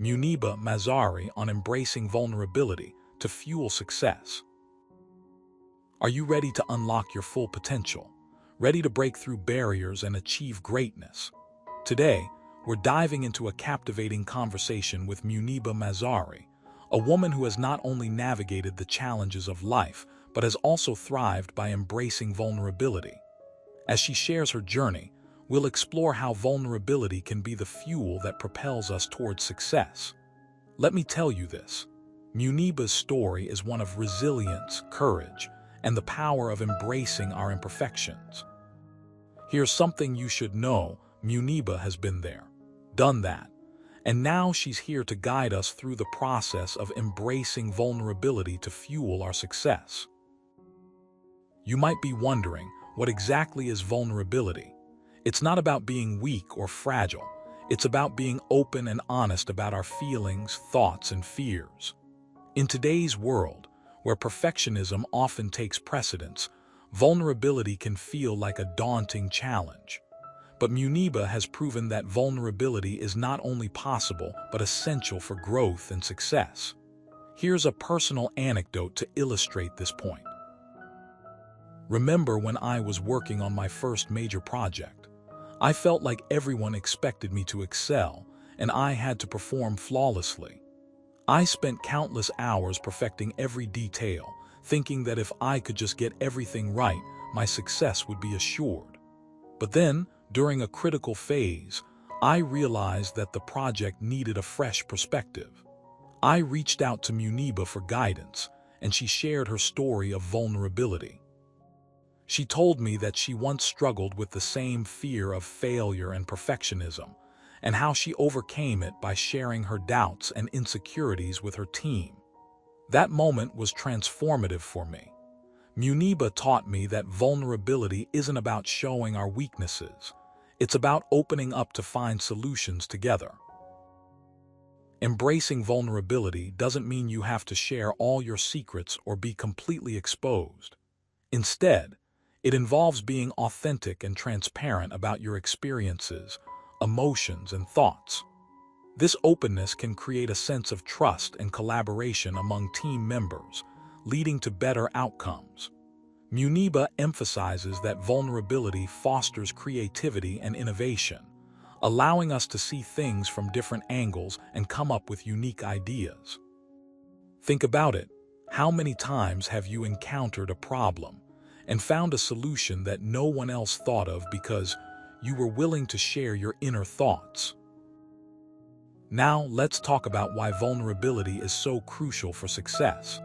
Muniba Mazari on embracing vulnerability to fuel success. Are you ready to unlock your full potential? Ready to break through barriers and achieve greatness? Today, we're diving into a captivating conversation with Muniba Mazari, a woman who has not only navigated the challenges of life, but has also thrived by embracing vulnerability. As she shares her journey, we'll explore how vulnerability can be the fuel that propels us towards success. Let me tell you this. Muniba's story is one of resilience, courage, and the power of embracing our imperfections. Here's something you should know: Muniba has been there, done that, and now she's here to guide us through the process of embracing vulnerability to fuel our success. You might be wondering, what exactly is vulnerability? It's not about being weak or fragile. It's about being open and honest about our feelings, thoughts, and fears. In today's world, where perfectionism often takes precedence, vulnerability can feel like a daunting challenge. But Muniba has proven that vulnerability is not only possible, but essential for growth and success. Here's a personal anecdote to illustrate this point. Remember when I was working on my first major project? I felt like everyone expected me to excel, and I had to perform flawlessly. I spent countless hours perfecting every detail, thinking that if I could just get everything right, my success would be assured. But then, during a critical phase, I realized that the project needed a fresh perspective. I reached out to Muniba for guidance, and she shared her story of vulnerability. She told me that she once struggled with the same fear of failure and perfectionism, and how she overcame it by sharing her doubts and insecurities with her team. That moment was transformative for me. Muniba taught me that vulnerability isn't about showing our weaknesses. It's about opening up to find solutions together. Embracing vulnerability doesn't mean you have to share all your secrets or be completely exposed. Instead, it involves being authentic and transparent about your experiences, emotions, and thoughts. This openness can create a sense of trust and collaboration among team members, leading to better outcomes. Muniba emphasizes that vulnerability fosters creativity and innovation, allowing us to see things from different angles and come up with unique ideas. Think about it. How many times have you encountered a problem and found a solution that no one else thought of because you were willing to share your inner thoughts? Now, let's talk about why vulnerability is so crucial for success.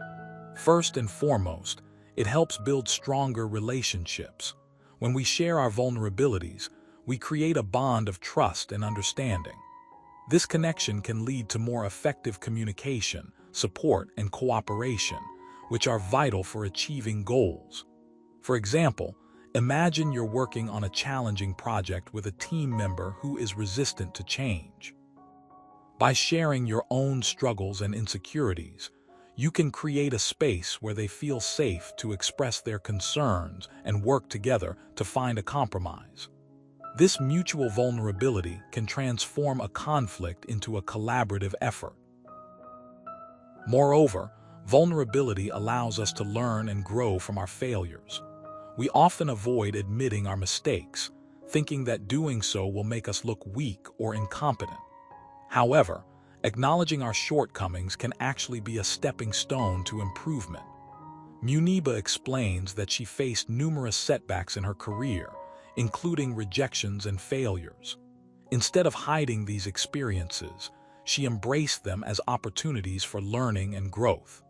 First and foremost, it helps build stronger relationships. When we share our vulnerabilities, we create a bond of trust and understanding. This connection can lead to more effective communication, support, and cooperation, which are vital for achieving goals. For example, imagine you're working on a challenging project with a team member who is resistant to change. By sharing your own struggles and insecurities, you can create a space where they feel safe to express their concerns and work together to find a compromise. This mutual vulnerability can transform a conflict into a collaborative effort. Moreover, vulnerability allows us to learn and grow from our failures. We often avoid admitting our mistakes, thinking that doing so will make us look weak or incompetent. However, acknowledging our shortcomings can actually be a stepping stone to improvement. Muniba explains that she faced numerous setbacks in her career, including rejections and failures. Instead of hiding these experiences, she embraced them as opportunities for learning and growth.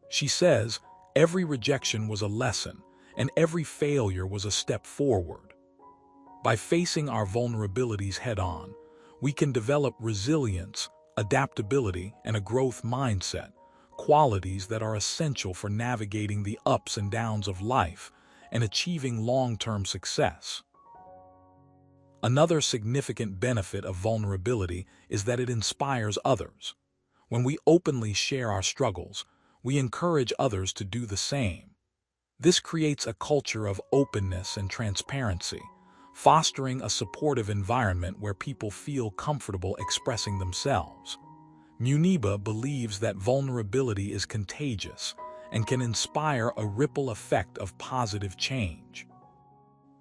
She says, "Every rejection was a lesson, and every failure was a step forward." By facing our vulnerabilities head-on, we can develop resilience, adaptability, and a growth mindset, qualities that are essential for navigating the ups and downs of life and achieving long-term success. Another significant benefit of vulnerability is that it inspires others. When we openly share our struggles, we encourage others to do the same. This creates a culture of openness and transparency, fostering a supportive environment where people feel comfortable expressing themselves. Muniba believes that vulnerability is contagious and can inspire a ripple effect of positive change.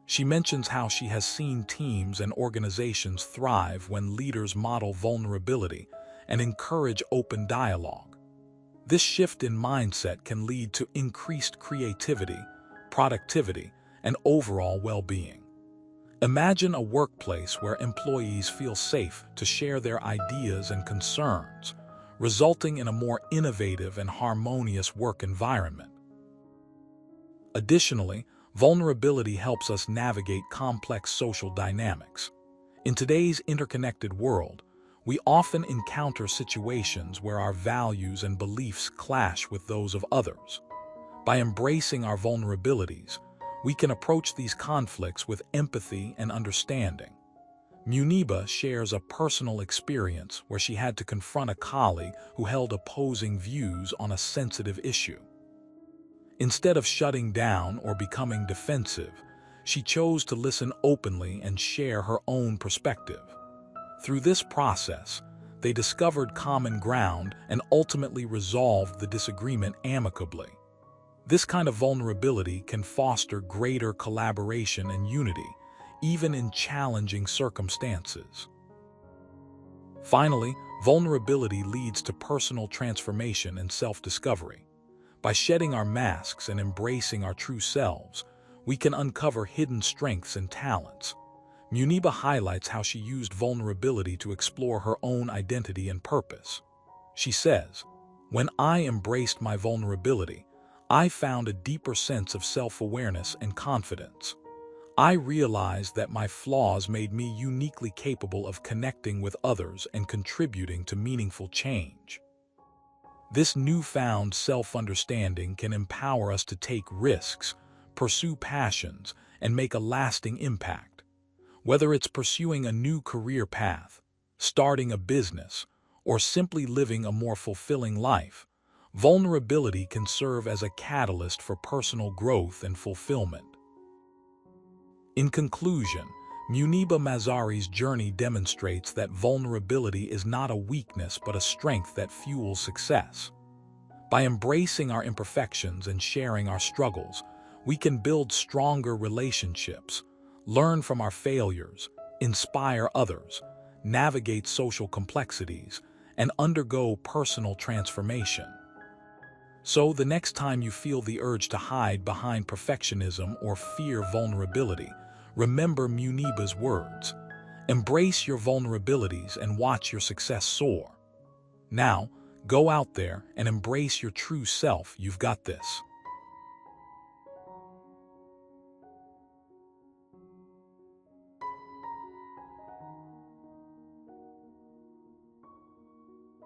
She mentions how she has seen teams and organizations thrive when leaders model vulnerability and encourage open dialogue. This shift in mindset can lead to increased creativity, productivity, and overall well-being. Imagine a workplace where employees feel safe to share their ideas and concerns, resulting in a more innovative and harmonious work environment. Additionally, vulnerability helps us navigate complex social dynamics. In today's interconnected world, we often encounter situations where our values and beliefs clash with those of others. By embracing our vulnerabilities, we can approach these conflicts with empathy and understanding. Muniba shares a personal experience where she had to confront a colleague who held opposing views on a sensitive issue. Instead of shutting down or becoming defensive, she chose to listen openly and share her own perspective. Through this process, they discovered common ground and ultimately resolved the disagreement amicably. This kind of vulnerability can foster greater collaboration and unity, even in challenging circumstances. Finally, vulnerability leads to personal transformation and self-discovery. By shedding our masks and embracing our true selves, we can uncover hidden strengths and talents. Muniba highlights how she used vulnerability to explore her own identity and purpose. She says, "When I embraced my vulnerability, I found a deeper sense of self-awareness and confidence. I realized that my flaws made me uniquely capable of connecting with others and contributing to meaningful change." This newfound self-understanding can empower us to take risks, pursue passions, and make a lasting impact. Whether it's pursuing a new career path, starting a business, or simply living a more fulfilling life, vulnerability can serve as a catalyst for personal growth and fulfillment. In conclusion, Muniba Mazari's journey demonstrates that vulnerability is not a weakness but a strength that fuels success. By embracing our imperfections and sharing our struggles, we can build stronger relationships, learn from our failures, inspire others, navigate social complexities, and undergo personal transformation. So, the next time you feel the urge to hide behind perfectionism or fear vulnerability, remember Muniba's words. Embrace your vulnerabilities and watch your success soar. Now, go out there and embrace your true self. You've got this.